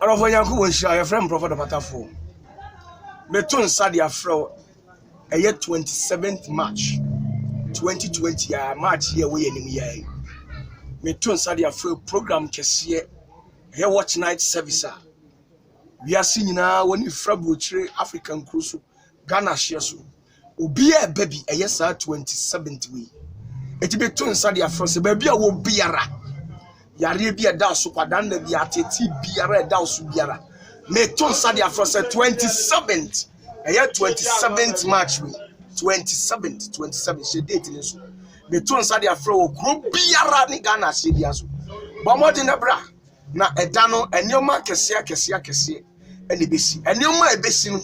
of Yanku was your friend Prophet of Patafo. Metun Sadia Fro a year 27th March 2020 March here we enemy. Metun Sadia Fro program Kessie here watch night service. We are seeing now when you Frabutre African cruise Ghana shares. Ubi a baby a yes 27th week. It be tun Sadia Fro se baby will be a rat. Yari bi eda so kwadanda bi ateti biara eda so biara me ton sadia for say 27th 27th March we 27 she date ni so me ton sadia for group biara ni Ghana she bia so bomo na bra na eda no enyoma kese ene besi enyoma ebesi no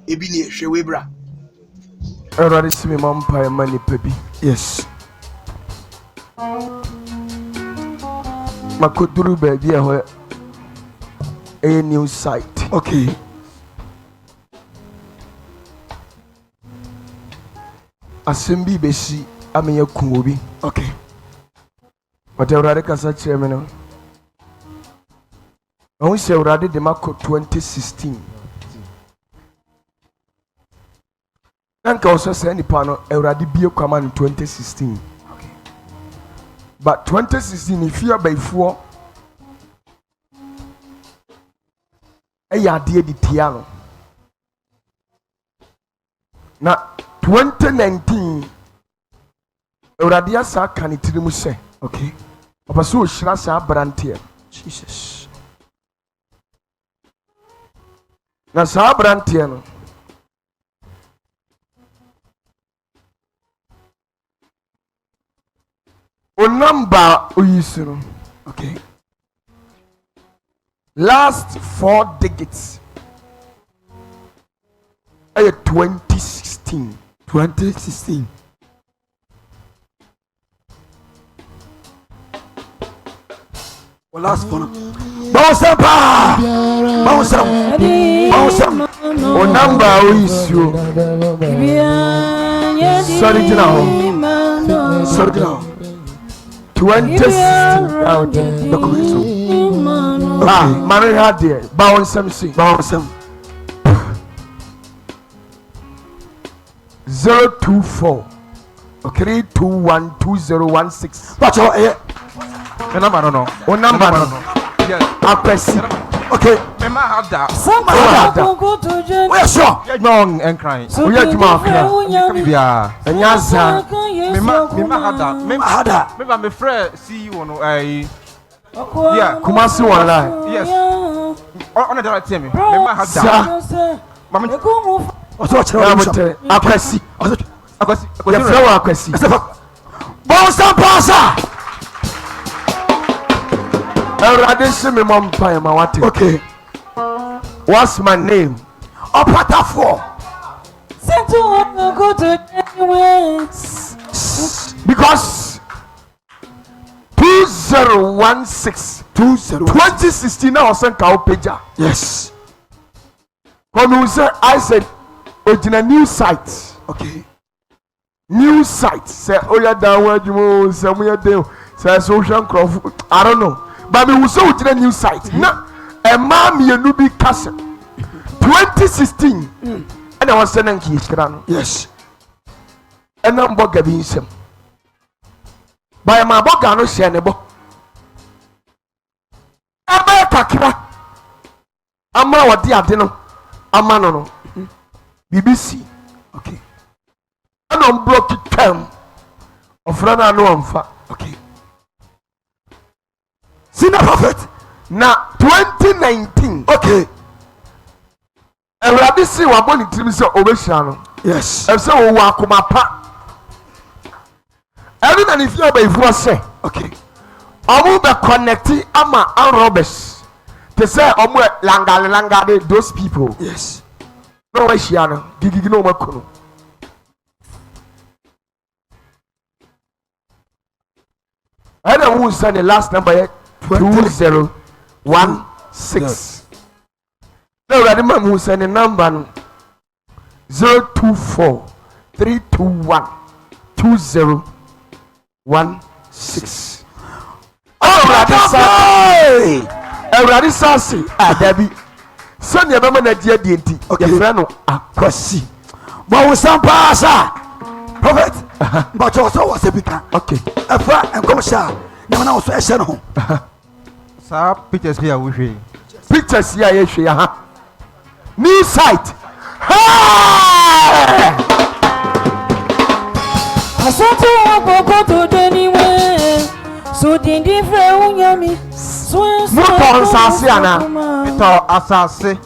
ebi ni ehwe we bra already see me mampa mani pebi yes Makuduru baby a new site. Okay. Asimbi besi amenye kumobi. Okay. Whatever I can say, I want to say already the Marco 2016. Thank you also say any panel already be a command in 2016. But 2016, if you are by 4, a year dear the piano. Now 2019, Radia sa can it say, okay. Papa so shrasa brantier. Jesus. Now sa brantier. Number uyisuru. Okay. Last 4 digits. 2016. 2016. Well, last 4. Bounce up. Number uyisuru. Sorry now. 2016 out the Kurisu. Mary had there. Bounce some. 024 3212016. What's your the number? No. What number? Yes. Okay. Remember how that. We're sure. No, and crying. We are to mark. Yeah. And yes, remember how that. Remember my friend see you on yeah. Kumasi one line. Yes. On the right team. Remember how that. Mama. What's what you're Akwesi. Your flower Akwesi. Bounce and passa. Okay. What's my name? Opata 4. Because 2016 2016 I was sent pager. Yes. When I said original new site. Okay. New site. Say oh yeah downward you say we are there. Say social crowd. I don't know. But we will so original new site. Now a man you no be castle. 2016. And I was sending keys. Yes. And I'm bugging him. By my bugger no shenebo. Aba kakra. Ama wadi adeno. Ama no. BBC. Okay. And on block it term. Of Rana no amfa. Okay. See the prophet. Now 2019. Okay. And we have this see what bonny trims over. Yes. And so we walk my pa. Everyone if you are by say. Okay. I will be connecting ama and robbers. They say langa those people. Yes. No way shiano. Gigi no makono. I don't know who send the last number yet. 2016. No, I remember who sent the number 024 321 2016. Oh, Awurade sase Dabi sani ebema na die die nti ye frɛ no akwasi but we sampa sa prophet but also was a bika okay afa enkom sha na na so ehye no ho sa pictures here we hwe pictures here ye hwe ha new site Asanto aboko to deniwe so dindi fre unyami motor nsase ana bito asase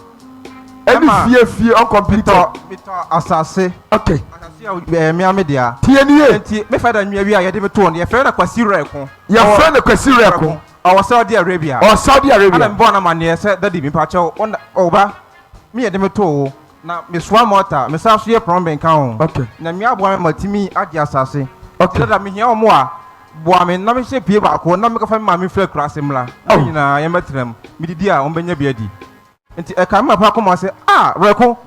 ebi fie on computer bito asase okay asase me amedia tie nie enti me fada nwia wi a yede beto no ye fe na kwasi reko ye fe na kwasi reko o Saudi Arabia ana mbo na mane se dadi mi pa che oba me yede meto na me swa mota me sa so ye plumbing kan okay na me abo matimi adi asase okay da me hia omo a boa me na me se pie ba ko na me ka fa ma me fla kura semla nyina ye metram me didi a on benya bia di enti e kan ma pa ko ma se reko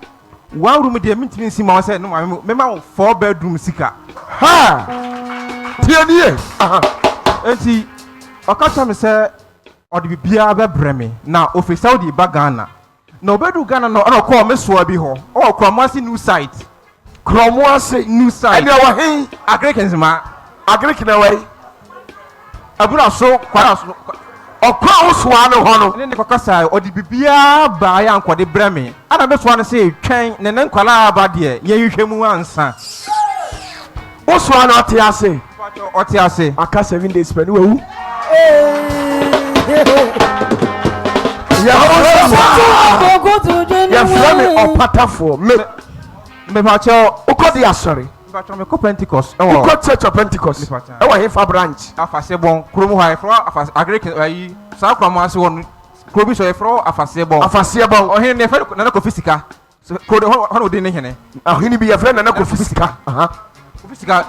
one room de me ntimi nsi ma se no me ma 4 bedroom sika ha tie nie enti okata me se odi bibia be breme na ofi Saudi ba Ghana na obedu Ghana no ona ko me so abi ho o kromasi new site new site ene wa hin agrikensma agrikna wai abura so kwara so okwa oswa no ho no ne ne kokasa odi bibia ba ya nkode breme ana me so an se twen ne ne nkwala aba de ye yihwemu ansa oswa no oti ase aka 7 days pe ni wewu ya frame opatafo me pa che ukodi asori me ko Pentecost uko church of Pentecost e wa hefa branch afase bon kromo ha efro afase agrek ayi sa kromo ase won krobi so efro afase bon o hin ne fe na ko fisika ko de hono de ne hene ahini bi ya frame na ko fisika fisika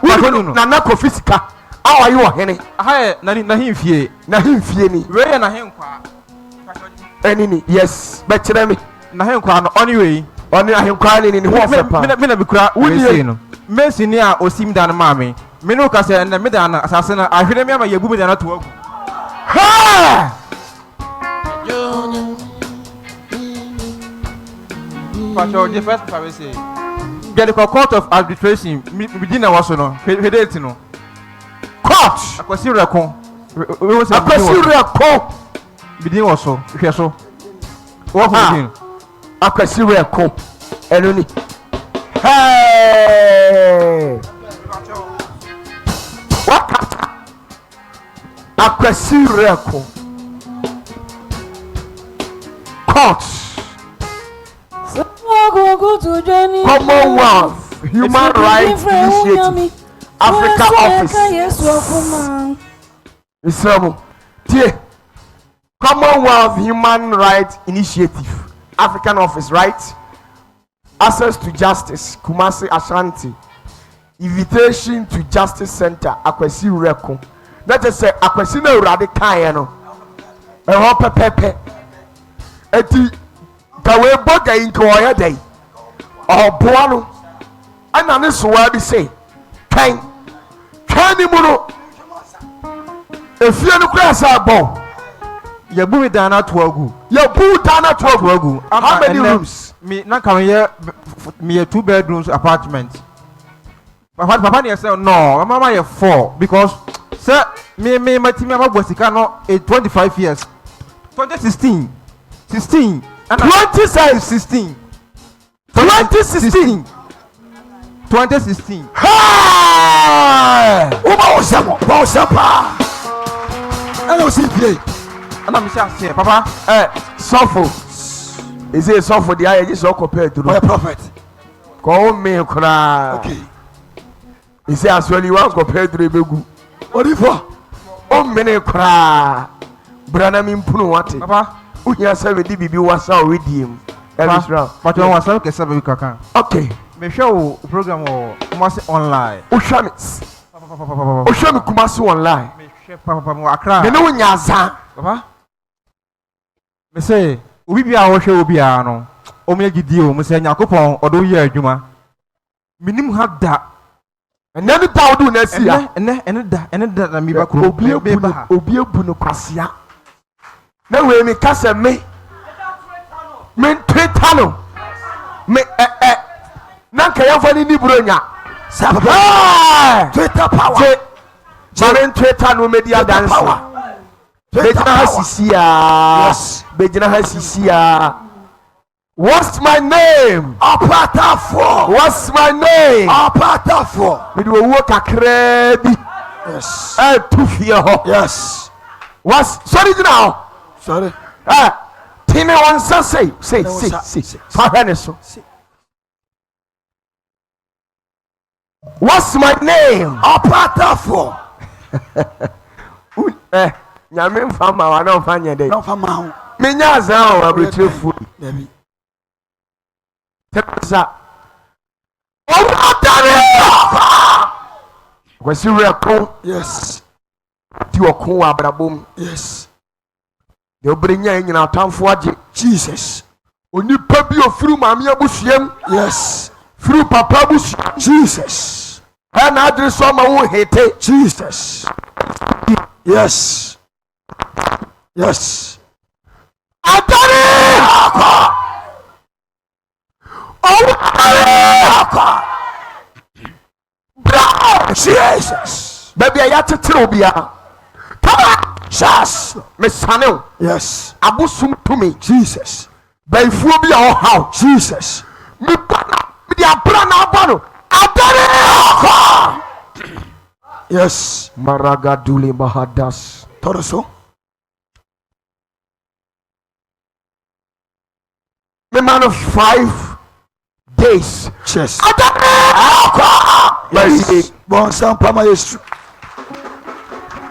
na na ko fisika awa yi wo hene aha na himfie ni we na henkwa enini yes be kire me na henkwa no anyway oni ahenkwa ni ho fepa me na bikura we no Messi ni a osim dan maame me no ka se na me dan asase na ahwere me ama yebu me dan to agu ha Pacho the first time we say get the court of arbitration within our so no date no court akwasi reko bidin was so hwe so wo bidin akwasi reko eno ni hey what akwasi reko court Commonwealth Human Rights Initiative Africa Office Islamu tie Commonwealth Human Rights Initiative African Office, right? Access to Justice Kumasi Ashanti, Invitation to Justice Center Akwesi Reko. That is say Akwesi na urade kan no e ho pepepe eti kawe boga inko oya dai oboa no ana ne so wa bi say kan ni mu no efie no kura sa bon yabu mi dana to agu how many rooms me na kan me 2 bedrooms apartment papa ne say no mama ye 4 because say me matimi abagbo sika no 25 years 2016 and 2016 ha o ba o pie ana me say papa suffer is it suffer the eye just compare to the prophet ko me kra okay is it as well you want compare to the begu orifo o me ne kra brana mi mpunu wate papa uhia say we di bibi wasa o redeem Israel but one wasa ke sabe kaka okay me show program o Kumasi online o show me Kumasi online me share papa mo akra me no nyaza papa me say obi bia wo hwe obi a no o me gidi o me say nyakopon odo ye adwuma minim ha da ene ni da odu na sia ene da na mi ba ko obi ebu no kwasea na we mi kasa me Twitter no me na nka ya fani ni bronya Twitter power Maren Twitter no media dance Bejina hasisia What's my name? Apatafo. What's my name? Apatafo. Me do work akrebi. Yes. Tufia ho. Yes. What's sorry now? Sorry. Timi wansa say. Fahaneso. What's my name? Apatafo. Nyame mfama wa na mfanya dey. No fama ho. Me nya zan o abrechefu. Baby. Tepsa. Kwasi reko. Yes. Ti okun wa abrabom. Yes. De obrenya nyina atamfo age. Jesus. Onipa bi ofuru maame abusuam. Yes. Furu papa abusuam. Jesus. Na adre so ma wo hete. Jesus. Yes. Yes. Atare akwa. Jesus. Baby, I have to tell you. Jesus. Miss Hanel. Yes. Abusum to me. Jesus. By phobia or how? Jesus. Me dia brana bano. Atare. Yes. Maragaduli Mahadas. Toroso. The man of 5 days. Yes. Yes. Bon sampa maestro.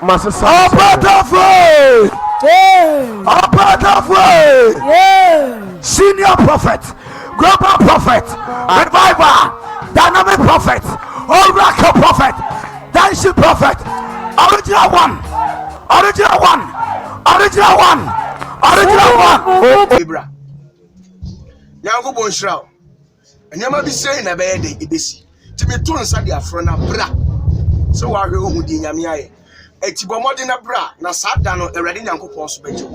Master Apatafo. Apatafo. Senior prophet, global prophet, reviver, dynamic prophet, oracle prophet, dancing prophet, original one. Ibra. Nyango bonshra. Enyama bi sei na be de ebesi. Ti me to nsa de afro na bra. So wa hwe ohu di nyame aye. Eti bomode na bra na sada no Ewrade Nyankopon so bejo.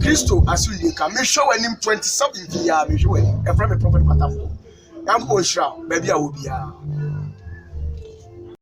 Kristo asuli ka me show anim 27 ya me hwe wani. E from me prophet Patafo. Nyango bonshra ba bia wo bia.